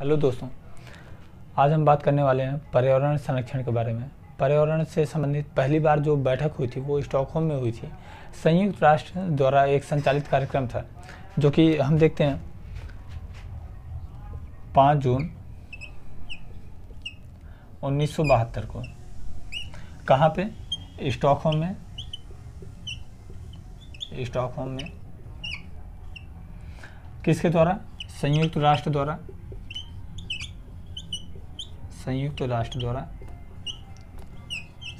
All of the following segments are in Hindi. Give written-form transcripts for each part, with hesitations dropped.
हेलो दोस्तों, आज हम बात करने वाले हैं पर्यावरण संरक्षण के बारे में। पर्यावरण से संबंधित पहली बार जो बैठक हुई थी वो स्टॉकहोम में हुई थी। संयुक्त राष्ट्र द्वारा एक संचालित कार्यक्रम था जो कि हम देखते हैं 5 जून 1972 को कहाँ पे, स्टॉकहोम में किसके द्वारा, संयुक्त राष्ट्र द्वारा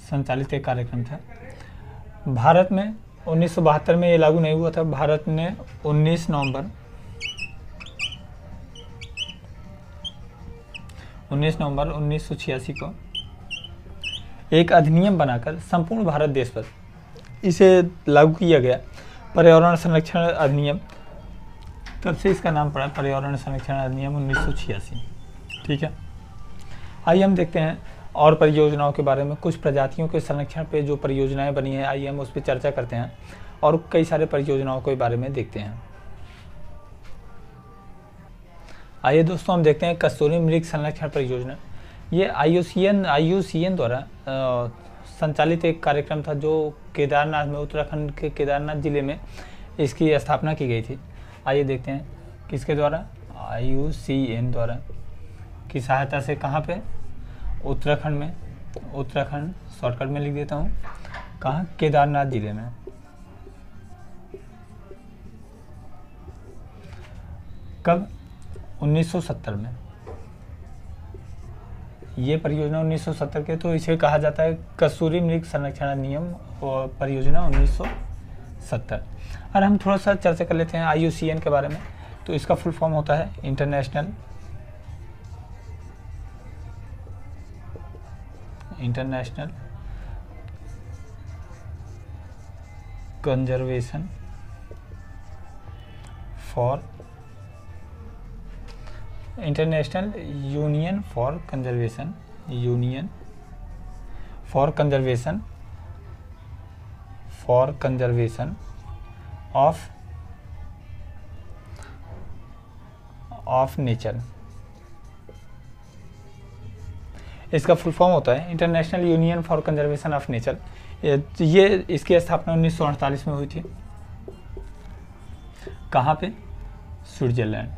संचालित एक कार्यक्रम था। भारत में 1972 में ये लागू नहीं हुआ था। भारत ने 19 नवंबर 1986 को एक अधिनियम बनाकर संपूर्ण भारत देश पर इसे लागू किया गया, पर्यावरण संरक्षण अधिनियम। तब से इसका नाम पड़ा पर्यावरण संरक्षण अधिनियम 1986। ठीक है, आइए हम देखते हैं और परियोजनाओं के बारे में। कुछ प्रजातियों के संरक्षण पे जो परियोजनाएं बनी हैं, आइए हम उस पर चर्चा करते हैं और कई सारे परियोजनाओं के बारे में देखते हैं। आइए दोस्तों, हम देखते हैं कस्तूरी मृग संरक्षण परियोजना। ये IUCN द्वारा संचालित एक कार्यक्रम था जो केदारनाथ में, उत्तराखंड के केदारनाथ जिले में इसकी स्थापना की गई थी। आइए देखते हैं किसके द्वारा, IUCN द्वारा की सहायता से। कहाँ पे, उत्तराखंड में। उत्तराखंड शॉर्टकट में लिख देता हूँ, कहाँ, केदारनाथ जिले में। कब, 1970 में। ये परियोजना 1970 के, तो इसे कहा जाता है कस्तूरी मृग संरक्षण अधिनियम और परियोजना 1970। और हम थोड़ा सा चर्चा कर लेते हैं IUCN के बारे में। तो इसका फुल फॉर्म होता है international conservation for international union for conservation of nature. इसका फुल फॉर्म होता है international union for conservation of nature. ये इसकी स्थापना 1948 में हुई थी। कहाँ पे, स्विट्जरलैंड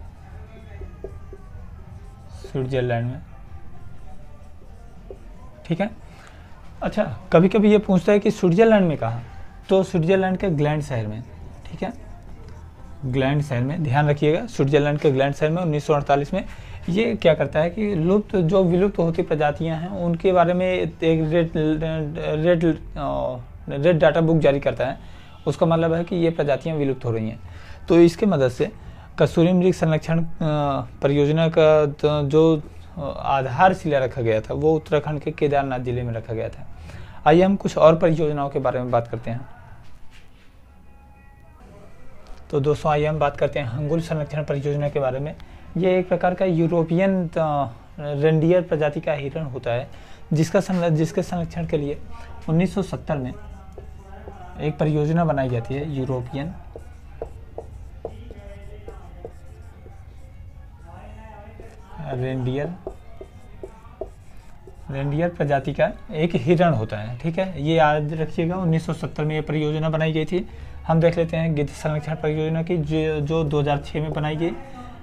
में। ठीक है, अच्छा, कभी कभी ये पूछता है कि स्विट्जरलैंड में कहाँ, तो स्विट्जरलैंड के ग्लैंड शहर में। ठीक है, ग्लैंड शहर में, ध्यान रखिएगा, स्विट्जरलैंड के ग्लैंड शहर में 1948 में। ये क्या करता है कि विलुप्त होती प्रजातियां हैं उनके बारे में एक रेड डाटा बुक जारी करता है। उसका मतलब है कि ये प्रजातियां विलुप्त हो रही हैं। तो इसके मदद से कस्तूरी मृग संरक्षण परियोजना का जो आधारशिला रखा गया था वो उत्तराखंड के केदारनाथ जिले में रखा गया था। आइए हम कुछ और परियोजनाओं के बारे में बात करते हैं। तो दोस्तों, आइए हम बात करते हैं हंगुल संरक्षण परियोजना के बारे में। ये एक प्रकार का यूरोपियन रेंडियर प्रजाति का हिरण होता है जिसके संरक्षण के लिए 1970 में एक परियोजना बनाई जाती है। यूरोपियन रेंडियर प्रजाति का एक हिरण होता है। ठीक है, ये याद रखिएगा, 1970 में ये परियोजना बनाई गई थी। हम देख लेते हैं गिद्ध संरक्षण परियोजना की जो 2006 में बनाई गई।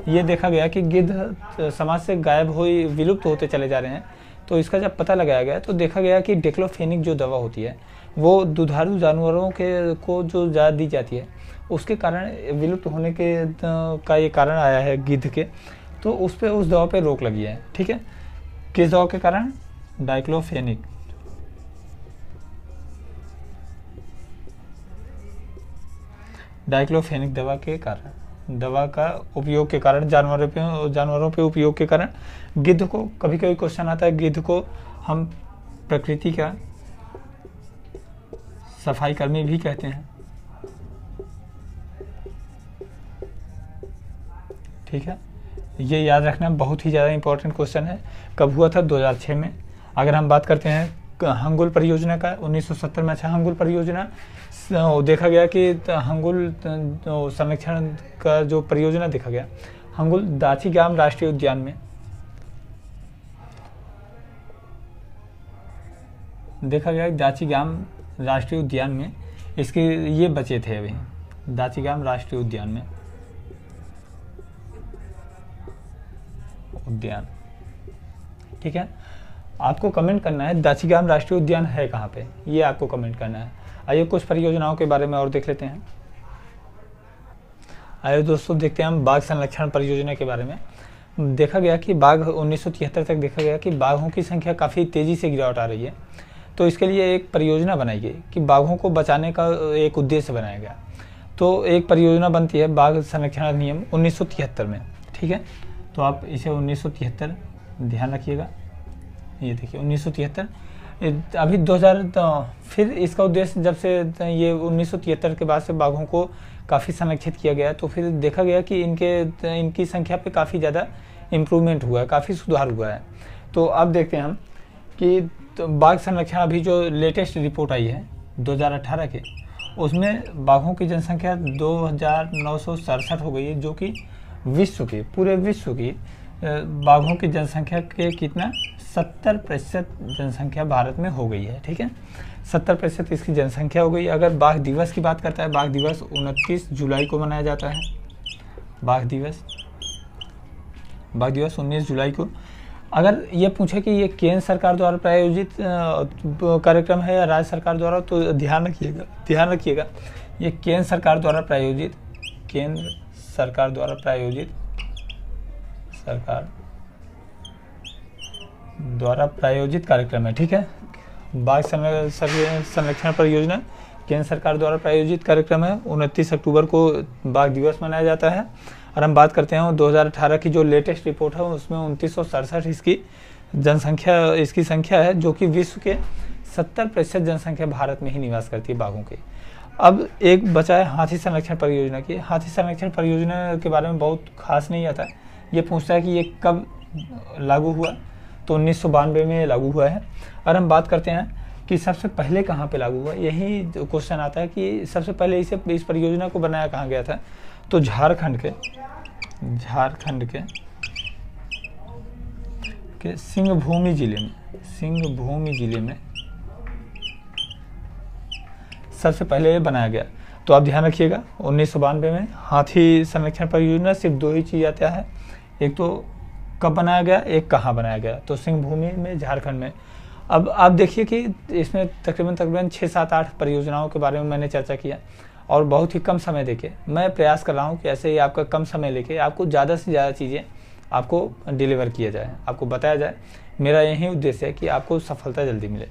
ये देखा गया कि गिद्ध समाज से गायब हुई, विलुप्त होते चले जा रहे हैं। तो इसका जब पता लगाया गया तो देखा गया कि डिक्लोफेनिक जो दवा होती है वो दुधारू जानवरों को जो दी जाती है उसके कारण विलुप्त होने का ये कारण आया है गिद्ध के। तो उस दवा पे रोक लगी है। ठीक है, किस दवा के कारण, डाइक्लोफेनिक। दवा का उपयोग के कारण, जानवरों पे उपयोग के कारण गिद्ध को, कभी कभी क्वेश्चन आता है, गिद्ध को हम प्रकृति का सफाई कर्मी भी कहते हैं। ठीक है, ये याद रखना बहुत ही ज़्यादा इंपॉर्टेंट क्वेश्चन है। कब हुआ था, 2006 में। अगर हम बात करते हैं हंगुल परियोजना का 1970 में। अच्छा, हंगुल परियोजना देखा गया कि हंगुल संरक्षण का जो परियोजना देखा गया, हंगुल दाची गाम राष्ट्रीय उद्यान में देखा गया दाचीगाम राष्ट्रीय उद्यान में इसके ये बचे थे अभी, दाचीगाम राष्ट्रीय उद्यान में, उद्यान, ठीक है। आपको कमेंट करना है दाचीगाम राष्ट्रीय उद्यान है कहाँ पे, ये आपको कमेंट करना है। आइए कुछ परियोजनाओं के बारे में और देख लेते हैं। आइए दोस्तों देखते हैं हम बाघ संरक्षण परियोजना के बारे में। देखा गया कि बाघ 1973 तक देखा गया कि बाघों की संख्या काफ़ी तेज़ी से गिरावट आ रही है। तो इसके लिए एक परियोजना बनाई गई कि बाघों को बचाने का एक उद्देश्य बनाया गया। तो एक परियोजना बनती है बाघ संरक्षण अधिनियम 1973 में, ठीक है। तो आप इसे 1973 ध्यान रखिएगा। ये देखिए 1973, अभी 2000 फिर इसका उद्देश्य जब से ये 1973 के बाद से बाघों को काफ़ी संरक्षित किया गया, तो फिर देखा गया कि इनकी संख्या पे काफ़ी ज़्यादा इम्प्रूवमेंट हुआ है, काफ़ी सुधार हुआ है। तो अब देखते हैं हम कि बाघ संरक्षण अभी जो लेटेस्ट रिपोर्ट आई है 2018 के, उसमें बाघों की जनसंख्या 2967 हो गई है, जो कि विश्व की, पूरे विश्व की बाघों की जनसंख्या के कितना 70% जनसंख्या भारत में हो गई है, ठीक है। 70% इसकी जनसंख्या हो गई। अगर बाघ दिवस की बात करता है, बाघ दिवस 29 जुलाई को मनाया जाता है। बाघ दिवस 19 जुलाई को। अगर ये पूछे कि ये केंद्र सरकार द्वारा प्रायोजित कार्यक्रम है या राज्य सरकार द्वारा, तो ध्यान रखिएगा ये केंद्र सरकार द्वारा प्रायोजित कार्यक्रम है, ठीक है। बाघ संरक्षण परियोजना केंद्र सरकार द्वारा प्रायोजित कार्यक्रम है। 29 अक्टूबर को बाघ दिवस मनाया जाता है। और हम बात करते हैं 2018 की जो लेटेस्ट रिपोर्ट है, उसमें 2967 इसकी संख्या है, जो कि विश्व के 70% जनसंख्या भारत में ही निवास करती है बाघों की। अब एक बचा है हाथी संरक्षण परियोजना की। हाथी संरक्षण परियोजना के बारे में बहुत खास नहीं आता है। ये पूछता है कि ये कब लागू हुआ, तो 1992 में लागू हुआ है। और हम बात करते हैं कि सबसे पहले कहाँ पे लागू हुआ, यही क्वेश्चन आता है कि सबसे पहले इस परियोजना को बनाया कहाँ गया था। तो झारखंड के सिंहभूमि जिले में सबसे पहले बनाया गया। तो आप ध्यान रखिएगा 1992 में हाथी संरक्षण परियोजना सिर्फ 2 ही चीज़ आता है, एक तो कब बनाया गया, एक कहाँ बनाया गया। तो सिंहभूमि में, झारखंड में। अब आप देखिए कि इसमें तकरीबन 6, 7, 8 परियोजनाओं के बारे में मैंने चर्चा किया, और बहुत ही कम समय देके मैं प्रयास कर रहा हूँ कि ऐसे ही आपका कम समय लेके आपको ज़्यादा से ज़्यादा चीज़ें आपको डिलीवर किया जाए, आपको बताया जाए। मेरा यही उद्देश्य है कि आपको सफलता जल्दी मिले।